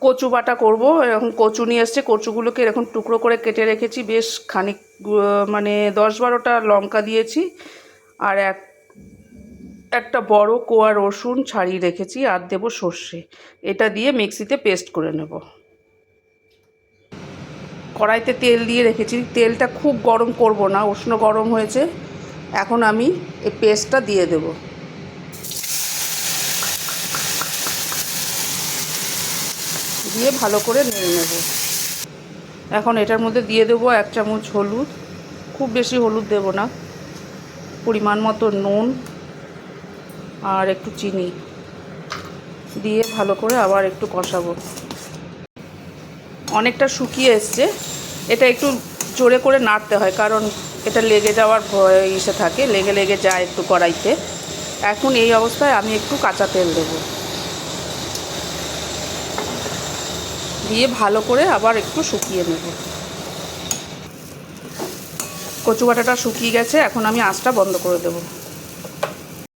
কচু বাটা করব। এরকম কচু নিয়ে এসছে, কচুগুলোকে এরকম টুকরো করে কেটে রেখেছি। বেশ খানিক মানে 10-12টা লঙ্কা দিয়েছি, আর একটা বড় কোয়া রসুন ছাড়িয়ে রেখেছি, আর দেবো সর্ষে। এটা দিয়ে মিক্সিতে পেস্ট করে নেব। কড়াইতে তেল দিয়ে রেখেছি, তেলটা খুব গরম করব না, উষ্ণ গরম হয়েছে। এখন আমি এই পেস্টটা দিয়ে দেব। দিয়ে ভালো করে নেড়ে নেব। এখন এটার মধ্যে দিয়ে দেবো 1 চামচ হলুদ, খুব বেশি হলুদ দেব না, পরিমাণ মতো নুন আর একটু চিনি দিয়ে ভালো করে আবার একটু কষাবো। অনেকটা শুকিয়ে এসছে, এটা একটু জোরে করে নাড়তে হয়, কারণ এটা লেগে যাওয়ার ভয় ইসে থাকে, লেগে যায় একটু কড়াইতে। এখন এই অবস্থায় আমি একটু কাঁচা তেল দেব, দিয়ে ভালো করে আবার একটু শুকিয়ে নেব। কচু বাটাটা শুকিয়ে গেছে, এখন আমি আঁচটা বন্ধ করে দেব।